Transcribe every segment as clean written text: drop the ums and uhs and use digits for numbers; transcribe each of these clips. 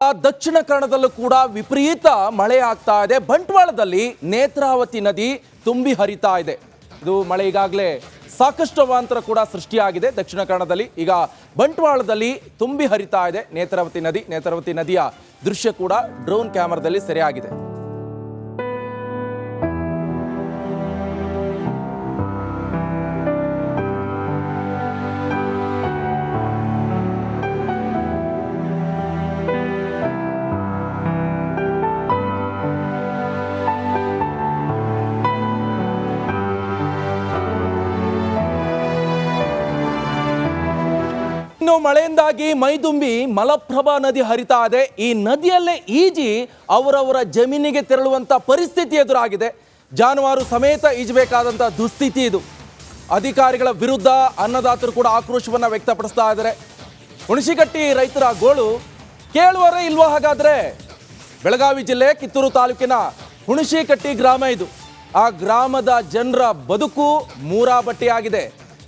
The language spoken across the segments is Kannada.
ದಕ್ಷಿಣ ಕನ್ನಡದಲ್ಲೂ ಕೂಡ ವಿಪರೀತ ಮಳೆ ಆಗ್ತಾ ಇದೆ. ಬಂಟ್ವಾಳದಲ್ಲಿ ನೇತ್ರಾವತಿ ನದಿ ತುಂಬಿ ಹರಿತಾ ಇದೆ. ಇದು ಮಳೆ ಈಗಾಗಲೇ ಸಾಕಷ್ಟು ಅವಾಂತರ ಕೂಡ ಸೃಷ್ಟಿಯಾಗಿದೆ ದಕ್ಷಿಣ ಕನ್ನಡದಲ್ಲಿ. ಈಗ ಬಂಟ್ವಾಳದಲ್ಲಿ ತುಂಬಿ ಹರಿತಾ ಇದೆ ನೇತ್ರಾವತಿ ನದಿ. ನೇತ್ರಾವತಿ ನದಿಯ ದೃಶ್ಯ ಕೂಡ ಡ್ರೋನ್ ಕ್ಯಾಮರಾದಲ್ಲಿ ಸೆರೆಯಾಗಿದೆ. ಮಳೆಯಿಂದಾಗಿ ಮೈದುಂಬಿ ಮಲಪ್ರಭಾ ನದಿ ಹರಿತಾ ಇದೆ. ಈ ನದಿಯಲ್ಲೇ ಈಜಿ ಅವರವರ ಜಮೀನಿಗೆ ತೆರಳುವಂತ ಪರಿಸ್ಥಿತಿ ಎದುರಾಗಿದೆ. ಜಾನುವಾರು ಸಮೇತ ಈಜಬೇಕಾದಂತ ದುಸ್ಥಿತಿ ಇದು. ಅಧಿಕಾರಿಗಳ ವಿರುದ್ಧ ಅನ್ನದಾತರು ಕೂಡ ಆಕ್ರೋಶವನ್ನ ವ್ಯಕ್ತಪಡಿಸ್ತಾ ಇದ್ದಾರೆ. ಹುಣಸಿಕಟ್ಟಿ ರೈತರ ಗೋಳು ಕೇಳುವರೇ ಇಲ್ವಾ? ಹಾಗಾದ್ರೆ ಬೆಳಗಾವಿ ಜಿಲ್ಲೆ ಕಿತ್ತೂರು ತಾಲೂಕಿನ ಹುಣಸಿಕಟ್ಟಿ ಗ್ರಾಮ ಇದು. ಆ ಗ್ರಾಮದ ಜನರ ಬದುಕು ಮೂರಾಬಟ್ಟಿಯಾಗಿದೆ.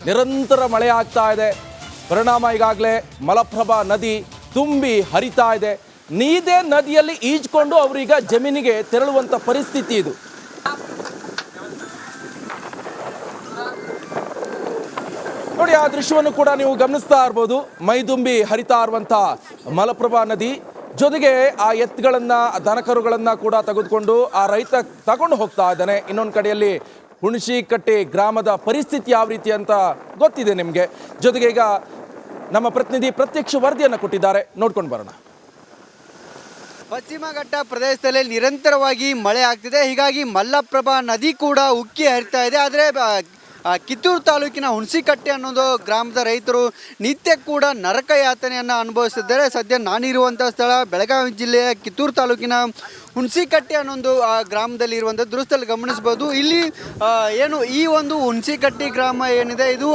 ನಿರಂತರ ಮಳೆ ಆಗ್ತಾ ಇದೆ. ಪರಿಣಾಮ ಈಗಾಗಲೇ ಮಲಪ್ರಭಾ ನದಿ ತುಂಬಿ ಹರಿತಾ ಇದೆ. ನೀದೇ ನದಿಯಲ್ಲಿ ಈಜ್ಕೊಂಡು ಅವರೀಗ ಜಮೀನಿಗೆ ತೆರಳುವಂತ ಪರಿಸ್ಥಿತಿ ಇದು. ನೋಡಿ, ಆ ದೃಶ್ಯವನ್ನು ಕೂಡ ನೀವು ಗಮನಿಸ್ತಾ ಇರ್ಬೋದು. ಮೈದುಂಬಿ ಹರಿತಾ ಇರುವಂತ ಮಲಪ್ರಭಾ ನದಿ ಜೊತೆಗೆ ಆ ಎತ್ತುಗಳನ್ನ, ದನಕರುಗಳನ್ನ ಕೂಡ ತೆಗೆದುಕೊಂಡು ಆ ರೈತ ತಗೊಂಡು ಹೋಗ್ತಾ ಇದ್ದಾನೆ. ಇನ್ನೊಂದು ಕಡೆಯಲ್ಲಿ ಹುಣಸಿಕಟ್ಟಿ ಗ್ರಾಮದ ಪರಿಸ್ಥಿತಿ ಯಾವ ರೀತಿ ಅಂತ ಗೊತ್ತಿದೆ ನಿಮಗೆ. ಜೊತೆಗೆ ಈಗ ನಮ್ಮ ಪ್ರತಿನಿಧಿ ಪ್ರತ್ಯಕ್ಷ ವರದಿಯನ್ನು ಕೊಟ್ಟಿದ್ದಾರೆ, ನೋಡ್ಕೊಂಡು ಬರೋಣ. ಪಶ್ಚಿಮ ಘಟ್ಟ ಪ್ರದೇಶದಲ್ಲಿ ನಿರಂತರವಾಗಿ ಮಳೆ ಆಗ್ತಿದೆ. ಹೀಗಾಗಿ ಮಲಪ್ರಭಾ ನದಿ ಕೂಡ ಉಕ್ಕಿ ಹರಿತಾ ಇದೆ. ಆದರೆ ಕಿತ್ತೂರು ತಾಲೂಕಿನ ಹುಣಸಿಕಟ್ಟಿ ಅನ್ನೋದು ಗ್ರಾಮದ ರೈತರು ನಿತ್ಯ ಕೂಡ ನರಕ ಯಾತನೆಯನ್ನು ಅನುಭವಿಸಿದ್ದಾರೆ. ಸದ್ಯ ನಾನಿರುವಂಥ ಸ್ಥಳ ಬೆಳಗಾವಿ ಜಿಲ್ಲೆಯ ಕಿತ್ತೂರು ತಾಲೂಕಿನ ಹುಣಸಿಕಟ್ಟಿ ಅನ್ನೊಂದು ಗ್ರಾಮದಲ್ಲಿ ಇರುವಂಥ ದೃಶ್ಯದಲ್ಲಿ ಗಮನಿಸ್ಬೋದು. ಇಲ್ಲಿ ಏನು ಈ ಒಂದು ಹುಣಸಿಕಟ್ಟಿ ಗ್ರಾಮ ಏನಿದೆ, ಇದು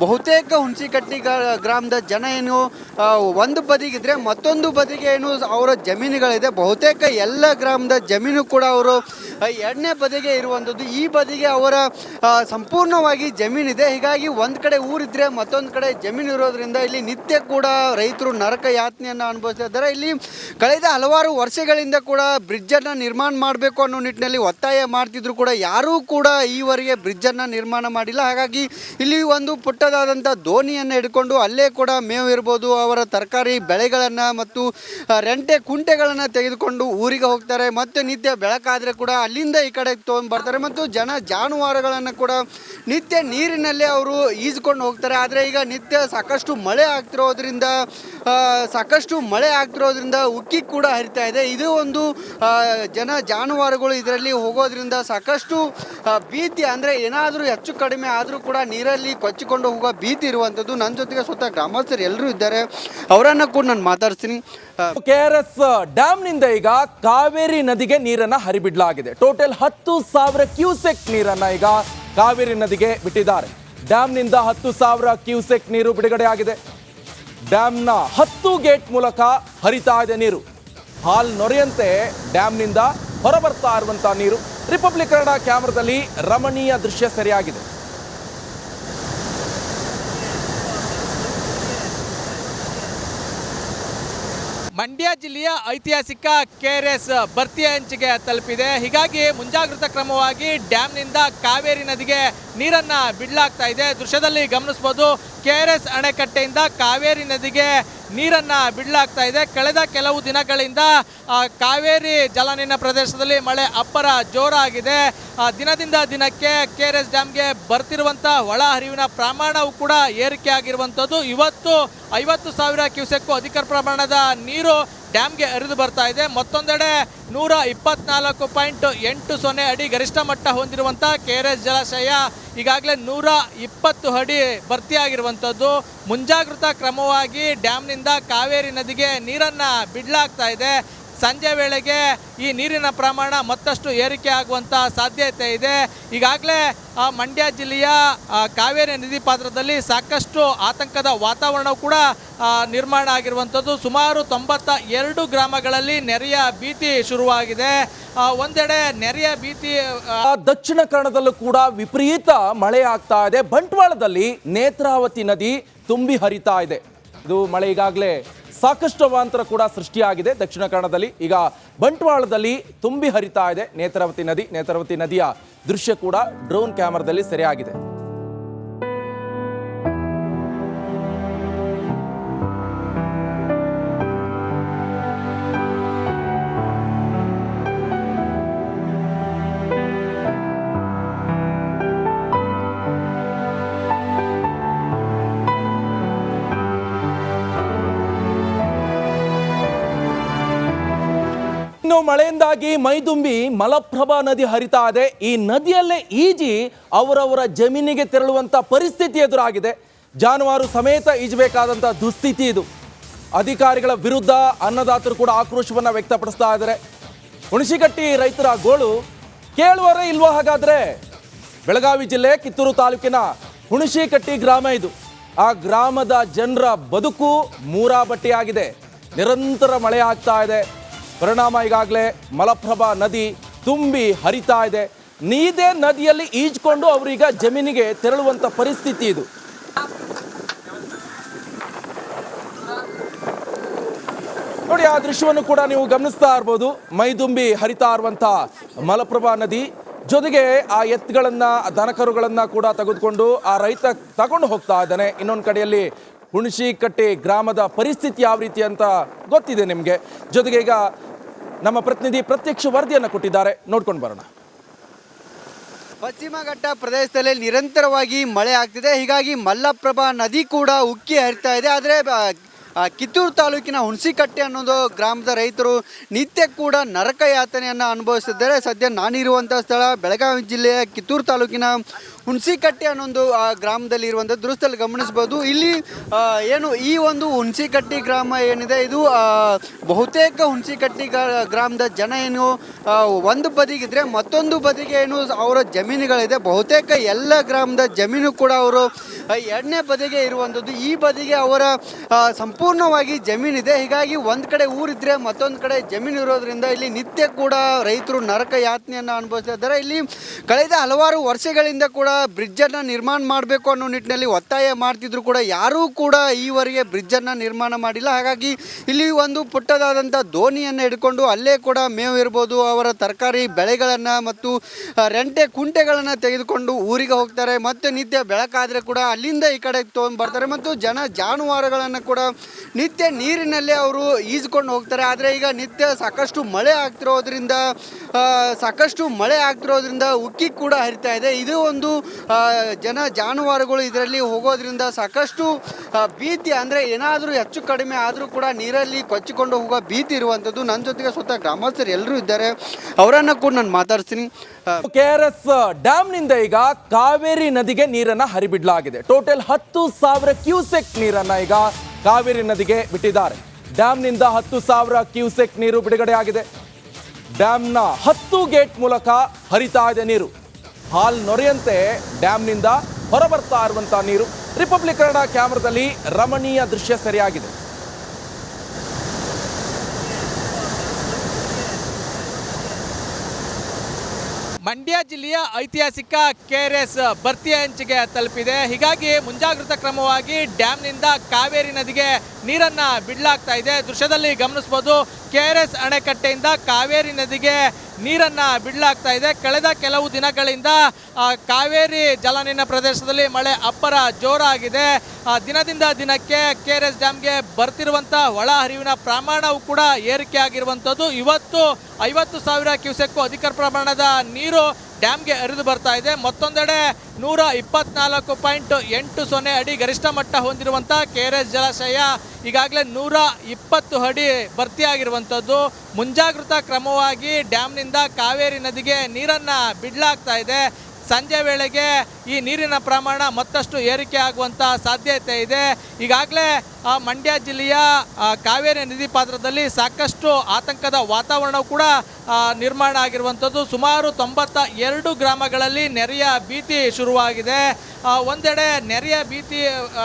ಬಹುತೇಕ ಹುಣಸಿಕಟ್ಟಿ ಗ್ರಾಮದ ಜನ ಏನು ಒಂದು ಬದಿಗಿದ್ರೆ ಮತ್ತೊಂದು ಬದಿಗೆ ಏನು ಅವರ ಜಮೀನುಗಳಿದೆ. ಬಹುತೇಕ ಎಲ್ಲ ಗ್ರಾಮದ ಜಮೀನು ಕೂಡ ಅವರು ಎರಡನೇ ಬದಿಗೆ ಇರುವಂಥದ್ದು. ಈ ಬದಿಗೆ ಅವರ ಸಂಪೂರ್ಣವಾಗಿ ಜಮೀನಿದೆ. ಹೀಗಾಗಿ ಒಂದು ಕಡೆ ಊರಿದ್ರೆ ಮತ್ತೊಂದು ಕಡೆ ಜಮೀನು ಇರೋದ್ರಿಂದ ಇಲ್ಲಿ ನಿತ್ಯ ಕೂಡ ರೈತರು ನರಕ ಯಾತನೆಯನ್ನು ಅನುಭವಿಸ್ತಾ ಇದ್ದಾರೆ. ಇಲ್ಲಿ ಕಳೆದ ಹಲವಾರು ವರ್ಷಗಳಿಂದ ಕೂಡ ಬ್ರಿಡ್ಜನ್ನು ನಿರ್ಮಾಣ ಮಾಡಬೇಕು ಅನ್ನೋ ನಿಟ್ಟಿನಲ್ಲಿ ಒತ್ತಾಯ ಮಾಡ್ತಿದ್ರು ಕೂಡ ಯಾರೂ ಕೂಡ ಈವರೆಗೆ ಬ್ರಿಡ್ಜನ್ನು ನಿರ್ಮಾಣ ಮಾಡಿಲ್ಲ. ಹಾಗಾಗಿ ಇಲ್ಲಿ ಒಂದು ಪುಟ್ಟದಾದಂಥ ದೋಣಿಯನ್ನು ಹಿಡ್ಕೊಂಡು ಅಲ್ಲೇ ಕೂಡ ಮೇವು ಇರ್ಬೋದು, ಅವರ ತರಕಾರಿ ಬೆಳೆಗಳನ್ನು ಮತ್ತು ರೆಂಟೆ ಕುಂಟೆಗಳನ್ನು ತೆಗೆದುಕೊಂಡು ಊರಿಗೆ ಹೋಗ್ತಾರೆ. ಮತ್ತು ನಿತ್ಯ ಬೆಳಕಾದರೆ ಕೂಡ ಅಲ್ಲಿಂದ ಈ ಕಡೆ ತೊಗೊಂಡ್ಬರ್ತಾರೆ. ಮತ್ತು ಜಾನುವಾರುಗಳನ್ನು ಕೂಡ ನಿತ್ಯ ನೀರಿನಲ್ಲೇ ಅವರು ಈಜ್ಕೊಂಡು ಹೋಗ್ತಾರೆ. ಆದರೆ ಈಗ ನಿತ್ಯ ಸಾಕಷ್ಟು ಮಳೆ ಆಗ್ತಿರೋದ್ರಿಂದ ಉಕ್ಕಿ ಕೂಡ ಹರಿತಾ ಇದೆ. ಇದು ಒಂದು ಜಾನುವಾರುಗಳು ಇದರಲ್ಲಿ ಹೋಗೋದ್ರಿಂದ ಸಾಕಷ್ಟು ಭೀತಿ, ಅಂದರೆ ಏನಾದರೂ ಹೆಚ್ಚು ಕಡಿಮೆ ಆದರೂ ಕೂಡ ನೀರಲ್ಲಿ ಕೊಚ್ಚಿಕೊಂಡು ಹೋಗೋ ಭೀತಿ ಇರುವಂಥದ್ದು. ನನ್ನ ಜೊತೆಗೆ ಸ್ವತಃ ಗ್ರಾಮಸ್ಥರು ಎಲ್ಲರೂ ಇದ್ದಾರೆ, ಅವರನ್ನು ಕೂಡ ನಾನು ಮಾತಾಡ್ತೀನಿ. KRS ಡ್ಯಾಮ್ನಿಂದ ಈಗ ಕಾವೇರಿ ನದಿಗೆ ನೀರನ್ನ ಹರಿಬಿಡಲಾಗಿದೆ. ಟೋಟಲ್ 10,000 ಕ್ಯೂಸೆಕ್ ನೀರನ್ನ ಈಗ ಕಾವೇರಿ ನದಿಗೆ ಬಿಟ್ಟಿದ್ದಾರೆ. ಡ್ಯಾಮ್ನಿಂದ 10,000 ಕ್ಯೂಸೆಕ್ ನೀರು ಬಿಡುಗಡೆ ಆಗಿದೆ. ಡ್ಯಾಮ್ನ 10 ಗೇಟ್ ಮೂಲಕ ಹರಿತಾ ಇದೆ ನೀರು. ಹಾಲ್ ನೊರೆಯಂತೆ ಡ್ಯಾಮ್ನಿಂದ ಹೊರಬರ್ತಾ ಇರುವಂತಹ ನೀರು. ರಿಪಬ್ಲಿಕ್ ಕನ್ನಡ ಕ್ಯಾಮರಾದಲ್ಲಿ ರಮಣೀಯ ದೃಶ್ಯ ಸೆರೆಯಾಗಿದೆ. ಮಂಡ್ಯ ಜಿಲ್ಲೆಯ ಐತಿಹಾಸಿಕ KRS ಭರ್ತಿ ಅಂಚಿಗೆ ತಲುಪಿದೆ. ಹೀಗಾಗಿ ಮುಂಜಾಗ್ರತಾ ಕ್ರಮವಾಗಿ ಡ್ಯಾಮ್ನಿಂದ ಕಾವೇರಿ ನದಿಗೆ ನೀರನ್ನು ಬಿಡಲಾಗ್ತಾ ಇದೆ. ದೃಶ್ಯದಲ್ಲಿ ಗಮನಿಸ್ಬೋದು, KRS ಅಣೆಕಟ್ಟೆಯಿಂದ ಕಾವೇರಿ ನದಿಗೆ ನೀರನ್ನು ಬಿಡಲಾಗ್ತಾ ಇದೆ. ಕಳೆದ ಕೆಲವು ದಿನಗಳಿಂದ ಕಾವೇರಿ ಜಲಾನಯನ ಪ್ರದೇಶದಲ್ಲಿ ಮಳೆ ಅಬ್ಬರ ಜೋರಾಗಿದೆ. ದಿನದಿಂದ ದಿನಕ್ಕೆ KRS ಡ್ಯಾಮ್ಗೆ ಬರ್ತಿರುವಂಥ ಒಳ ಹರಿವಿನ ಪ್ರಮಾಣವು ಕೂಡ ಏರಿಕೆ ಆಗಿರುವಂಥದ್ದು. ಇವತ್ತು 50,000 ಕ್ಯೂಸೆಕ್ಕು ಅಧಿಕ ಪ್ರಮಾಣದ ನೀರು ಡ್ಯಾಮ್ಗೆ ಹರಿದು ಬರ್ತಾ ಇದೆ. ಮತ್ತೊಂದೆಡೆ 124.80 ಅಡಿ ಗರಿಷ್ಠ ಮಟ್ಟ ಹೊಂದಿರುವಂಥ KRS ಜಲಾಶಯ ಈಗಾಗಲೇ 120 ಅಡಿ ಭರ್ತಿಯಾಗಿರುವಂಥದ್ದು. ಮುಂಜಾಗ್ರತಾ ಕ್ರಮವಾಗಿ ಡ್ಯಾಮ್ನಿಂದ ಕಾವೇರಿ ನದಿಗೆ ನೀರನ್ನು ಬಿಡಲಾಗ್ತಾ ಇದೆ. ಸಂಜೆ ವೇಳೆಗೆ ಈ ನೀರಿನ ಪ್ರಮಾಣ ಮತ್ತಷ್ಟು ಏರಿಕೆ ಆಗುವಂಥ ಸಾಧ್ಯತೆ ಇದೆ. ಈಗಾಗಲೇ ಮಂಡ್ಯ ಜಿಲ್ಲೆಯ ಕಾವೇರಿ ನದಿ ಪಾತ್ರದಲ್ಲಿ ಸಾಕಷ್ಟು ಆತಂಕದ ವಾತಾವರಣ ಕೂಡ ನಿರ್ಮಾಣ ಆಗಿರುವಂಥದ್ದು. ಸುಮಾರು 92 ಗ್ರಾಮಗಳಲ್ಲಿ ನೆರೆಯ ಭೀತಿ ಶುರುವಾಗಿದೆ. ಒಂದೆಡೆ ನೆರೆಯ ಭೀತಿ. ದಕ್ಷಿಣ ಕನ್ನಡದಲ್ಲೂ ಕೂಡ ವಿಪರೀತ ಮಳೆ ಆಗ್ತಾ ಇದೆ. ಬಂಟ್ವಾಳದಲ್ಲಿ ನೇತ್ರಾವತಿ ನದಿ ತುಂಬಿ ಹರಿತಾ ಇದೆ. ಇದು ಮಳೆ ಈಗಾಗಲೇ ಸಾಕಷ್ಟು ಅವಾಂತರ ಕೂಡ ಸೃಷ್ಟಿಯಾಗಿದೆ ದಕ್ಷಿಣ ಕನ್ನಡದಲ್ಲಿ. ಈಗ ಬಂಟ್ವಾಳದಲ್ಲಿ ತುಂಬಿ ಹರಿತಾ ಇದೆ ನೇತ್ರಾವತಿ ನದಿ. ನೇತ್ರಾವತಿ ನದಿಯ ದೃಶ್ಯ ಕೂಡ ಡ್ರೋನ್ ಕ್ಯಾಮರಾದಲ್ಲಿ ಸೆರೆಯಾಗಿದೆ. ಇನ್ನು ಮಳೆಯಿಂದಾಗಿ ಮೈದುಂಬಿ ಮಲಪ್ರಭಾ ನದಿ ಹರಿತಾ ಇದೆ. ಈ ನದಿಯಲ್ಲೇ ಈಜಿ ಅವರವರ ಜಮೀನಿಗೆ ತೆರಳುವಂತ ಪರಿಸ್ಥಿತಿ ಎದುರಾಗಿದೆ. ಜಾನುವಾರು ಸಮೇತ ಈಜಬೇಕಾದಂತ ದುಸ್ಥಿತಿ ಇದು. ಅಧಿಕಾರಿಗಳ ವಿರುದ್ಧ ಅನ್ನದಾತರು ಕೂಡ ಆಕ್ರೋಶವನ್ನ ವ್ಯಕ್ತಪಡಿಸ್ತಾ ಇದ್ದಾರೆ. ಹುಣಸಿಕಟ್ಟಿ ರೈತರ ಗೋಳು ಕೇಳುವರೇ ಇಲ್ವಾ? ಹಾಗಾದ್ರೆ ಬೆಳಗಾವಿ ಜಿಲ್ಲೆ ಕಿತ್ತೂರು ತಾಲೂಕಿನ ಹುಣಸಿಕಟ್ಟಿ ಗ್ರಾಮ ಇದು. ಆ ಗ್ರಾಮದ ಜನರ ಬದುಕು ಮೂರಾಬಟ್ಟಿಯಾಗಿದೆ. ನಿರಂತರ ಮಳೆ ಆಗ್ತಾ ಇದೆ. ಪರಿಣಾಮ ಈಗಾಗಲೇ ಮಲಪ್ರಭಾ ನದಿ ತುಂಬಿ ಹರಿತಾ ಇದೆ. ನೀದೇ ನದಿಯಲ್ಲಿ ಈಜ್ಕೊಂಡು ಅವರೀಗ ಜಮೀನಿಗೆ ತೆರಳುವಂತ ಪರಿಸ್ಥಿತಿ ಇದು. ನೋಡಿ, ಆ ದೃಶ್ಯವನ್ನು ಕೂಡ ನೀವು ಗಮನಿಸ್ತಾ ಇರ್ಬೋದು. ಮೈದುಂಬಿ ಹರಿತಾ ಇರುವಂತ ಮಲಪ್ರಭಾ ನದಿ ಜೊತೆಗೆ ಆ ಎತ್ತುಗಳನ್ನ, ದನಕರುಗಳನ್ನ ಕೂಡ ತೆಗೆದುಕೊಂಡು ಆ ರೈತ ತಗೊಂಡು ಹೋಗ್ತಾ ಇದ್ದಾನೆ. ಇನ್ನೊಂದು ಕಡೆಯಲ್ಲಿ ಹುಣಸಿಕಟ್ಟಿ ಗ್ರಾಮದ ಪರಿಸ್ಥಿತಿ ಯಾವ ರೀತಿ ಅಂತ ಗೊತ್ತಿದೆ ನಿಮಗೆ. ಜೊತೆಗೆ ಈಗ ನಮ್ಮ ಪ್ರತಿನಿಧಿ ಪ್ರತ್ಯಕ್ಷ ವರದಿಯನ್ನು ಕೊಟ್ಟಿದ್ದಾರೆ, ನೋಡ್ಕೊಂಡು ಬರೋಣ. ಪಶ್ಚಿಮ ಘಟ್ಟ ಪ್ರದೇಶದಲ್ಲಿ ನಿರಂತರವಾಗಿ ಮಳೆ ಆಗ್ತಿದೆ. ಹೀಗಾಗಿ ಮಲ್ಲಪ್ರಭಾ ನದಿ ಕೂಡ ಉಕ್ಕಿ ಹರಿತಾ ಇದೆ. ಆದರೆ ಕಿತ್ತೂರು ತಾಲೂಕಿನ ಹುಣಸಿಕಟ್ಟೆ ಅನ್ನೋದು ಗ್ರಾಮದ ರೈತರು ನಿತ್ಯ ಕೂಡ ನರಕ ಯಾತನೆಯನ್ನು ಅನುಭವಿಸಿದ್ದಾರೆ. ಸದ್ಯ ನಾನಿರುವಂಥ ಸ್ಥಳ ಬೆಳಗಾವಿ ಜಿಲ್ಲೆಯ ಕಿತ್ತೂರು ತಾಲೂಕಿನ ಹುಣಸಿಕಟ್ಟೆ ಅನ್ನೊಂದು ಗ್ರಾಮದಲ್ಲಿ ಇರುವಂಥ ದೃಶ್ಯದಲ್ಲಿ ಗಮನಿಸ್ಬೋದು. ಇಲ್ಲಿ ಏನು ಈ ಒಂದು ಹುಣಸಿಕಟ್ಟಿ ಗ್ರಾಮ ಏನಿದೆ, ಇದು ಬಹುತೇಕ ಹುಣಸಿಕಟ್ಟಿ ಗ್ರಾಮದ ಜನ ಏನು ಒಂದು ಬದಿಗಿದ್ರೆ ಮತ್ತೊಂದು ಬದಿಗೆ ಏನು ಅವರ ಜಮೀನುಗಳಿದೆ. ಬಹುತೇಕ ಎಲ್ಲ ಗ್ರಾಮದ ಜಮೀನು ಕೂಡ ಅವರು ಎರಡನೇ ಬದಿಗೆ ಇರುವಂಥದ್ದು. ಈ ಬದಿಗೆ ಅವರ ಸಂಪೂರ್ಣವಾಗಿ ಜಮೀನಿದೆ. ಹೀಗಾಗಿ ಒಂದು ಕಡೆ ಊರಿದ್ರೆ ಮತ್ತೊಂದು ಕಡೆ ಜಮೀನು ಇರೋದ್ರಿಂದ ಇಲ್ಲಿ ನಿತ್ಯ ಕೂಡ ರೈತರು ನರಕ ಯಾತನೆಯನ್ನು ಅನುಭವಿಸ್ತಾ ಇದ್ದಾರೆ. ಇಲ್ಲಿ ಕಳೆದ ಹಲವಾರು ವರ್ಷಗಳಿಂದ ಕೂಡ ಬ್ರಿಡ್ಜನ್ನು ನಿರ್ಮಾಣ ಮಾಡಬೇಕು ಅನ್ನೋ ನಿಟ್ಟಿನಲ್ಲಿ ಒತ್ತಾಯ ಮಾಡ್ತಿದ್ರು ಕೂಡ ಯಾರೂ ಕೂಡ ಈವರೆಗೆ ಬ್ರಿಡ್ಜನ್ನು ನಿರ್ಮಾಣ ಮಾಡಿಲ್ಲ. ಹಾಗಾಗಿ ಇಲ್ಲಿ ಒಂದು ಪುಟ್ಟದಾದಂಥ ದೋಣಿಯನ್ನು ಹಿಡ್ಕೊಂಡು ಅಲ್ಲೇ ಕೂಡ ಮೇವು ಇರ್ಬೋದು, ಅವರ ತರಕಾರಿ ಬೆಳೆಗಳನ್ನು ಮತ್ತು ರೆಂಟೆ ಕುಂಟೆಗಳನ್ನು ತೆಗೆದುಕೊಂಡು ಊರಿಗೆ ಹೋಗ್ತಾರೆ. ಮತ್ತು ನಿತ್ಯ ಬೆಳಕಾದರೆ ಕೂಡ ಅಲ್ಲಿಂದ ಈ ಕಡೆ ತೊಗೊಂಡು ಬರ್ತಾರೆ. ಮತ್ತು ಜಾನುವಾರುಗಳನ್ನು ಕೂಡ ನಿತ್ಯ ನೀರಿನಲ್ಲೇ ಅವರು ಈಜ್ಕೊಂಡು ಹೋಗ್ತಾರೆ. ಆದರೆ ಈಗ ನಿತ್ಯ ಸಾಕಷ್ಟು ಮಳೆ ಆಗ್ತಿರೋದ್ರಿಂದ ಉಕ್ಕಿ ಕೂಡ ಹರಿತಾ ಇದೆ. ಇದು ಒಂದು ಜಾನುವಾರುಗಳು ಇದರಲ್ಲಿ ಹೋಗೋದ್ರಿಂದ ಸಾಕಷ್ಟು ಭೀತಿ, ಅಂದರೆ ಏನಾದರೂ ಹೆಚ್ಚು ಕಡಿಮೆ ಆದರೂ ಕೂಡ ನೀರಲ್ಲಿ ಕೊಚ್ಚಿಕೊಂಡು ಹೋಗೋ ಭೀತಿ ಇರುವಂಥದ್ದು. ನನ್ನ ಜೊತೆಗೆ ಸ್ವತಃ ಗ್ರಾಮಸ್ಥರು ಎಲ್ಲರೂ ಇದ್ದಾರೆ, ಅವರನ್ನು ಕೂಡ ನಾನು ಮಾತಾಡ್ತೀನಿ. KRS ಡ್ಯಾಮ್ನಿಂದ ಈಗ ಕಾವೇರಿ ನದಿಗೆ ನೀರನ್ನ ಹರಿಬಿಡಲಾಗಿದೆ. ಟೋಟಲ್ 10,000 ಕ್ಯೂಸೆಕ್ ನೀರನ್ನ ಈಗ ಕಾವೇರಿ ನದಿಗೆ ಬಿಟ್ಟಿದ್ದಾರೆ. ಡ್ಯಾಮ್ನಿಂದ 10,000 ಕ್ಯೂಸೆಕ್ ನೀರು ಬಿಡುಗಡೆ ಆಗಿದೆ. ಡ್ಯಾಮ್ನ 10 ಗೇಟ್ ಮೂಲಕ ಹರಿತಾ ಇದೆ ನೀರು. ಹಾಲ್ ನೊರೆಯಂತೆ ಡ್ಯಾಮ್ನಿಂದ ಹೊರಬರ್ತಾ ಇರುವಂತಹ ನೀರು. ರಿಪಬ್ಲಿಕ್ ಕನ್ನಡ ಕ್ಯಾಮರಾದಲ್ಲಿ ರಮಣೀಯ ದೃಶ್ಯ ಸೆರೆಯಾಗಿದೆ. ಮಂಡ್ಯ ಜಿಲ್ಲೆಯ ಐತಿಹಾಸಿಕ KRS ಭರ್ತಿ ಅಂಚಿಗೆ ತಲುಪಿದೆ. ಹೀಗಾಗಿ ಮುಂಜಾಗ್ರತಾ ಕ್ರಮವಾಗಿ ಡ್ಯಾಮ್ನಿಂದ ಕಾವೇರಿ ನದಿಗೆ ನೀರನ್ನು ಬಿಡಲಾಗ್ತಾ ಇದೆ. ದೃಶ್ಯದಲ್ಲಿ ಗಮನಿಸ್ಬೋದು, KRS ಅಣೆಕಟ್ಟೆಯಿಂದ ಕಾವೇರಿ ನದಿಗೆ ನೀರನ್ನು ಬಿಡಲಾಗ್ತಾ ಇದೆ. ಕಳೆದ ಕೆಲವು ದಿನಗಳಿಂದ ಕಾವೇರಿ ಜಲಾನಯನ ಪ್ರದೇಶದಲ್ಲಿ ಮಳೆ ಅಬ್ಬರ ಜೋರಾಗಿದೆ. ದಿನದಿಂದ ದಿನಕ್ಕೆ KRS ಡ್ಯಾಮ್ಗೆ ಬರ್ತಿರುವಂಥ ಒಳ ಹರಿವಿನ ಪ್ರಮಾಣವು ಕೂಡ ಏರಿಕೆ ಆಗಿರುವಂಥದ್ದು. ಇವತ್ತು 50,000 ಕ್ಯೂಸೆಕ್ಕು ಅಧಿಕ ಪ್ರಮಾಣದ ನೀರು ಡ್ಯಾಮ್ಗೆ ಹರಿದು ಬರ್ತಾ ಇದೆ. ಮತ್ತೊಂದೆಡೆ 124.80 ಅಡಿ ಗರಿಷ್ಠ ಮಟ್ಟ ಹೊಂದಿರುವಂಥ KRS ಜಲಾಶಯ ಈಗಾಗಲೇ 120 ಅಡಿ ಭರ್ತಿಯಾಗಿರುವಂಥದ್ದು. ಮುಂಜಾಗ್ರತಾ ಕ್ರಮವಾಗಿ ಡ್ಯಾಮ್ನಿಂದ ಕಾವೇರಿ ನದಿಗೆ ನೀರನ್ನು ಬಿಡಲಾಗ್ತಾ ಇದೆ. ಸಂಜೆ ವೇಳೆಗೆ ಈ ನೀರಿನ ಪ್ರಮಾಣ ಮತ್ತಷ್ಟು ಏರಿಕೆ ಆಗುವಂಥ ಸಾಧ್ಯತೆ ಇದೆ. ಈಗಾಗಲೇ ಮಂಡ್ಯ ಜಿಲ್ಲೆಯ ಕಾವೇರಿ ನದಿ ಪಾತ್ರದಲ್ಲಿ ಸಾಕಷ್ಟು ಆತಂಕದ ವಾತಾವರಣವು ಕೂಡ ನಿರ್ಮಾಣ ಆಗಿರುವಂಥದ್ದು. ಸುಮಾರು 92 ಗ್ರಾಮಗಳಲ್ಲಿ ನೆರೆಯ ಭೀತಿ ಶುರುವಾಗಿದೆ. ಒಂದೆಡೆ ನೆರೆಯ ಭೀತಿ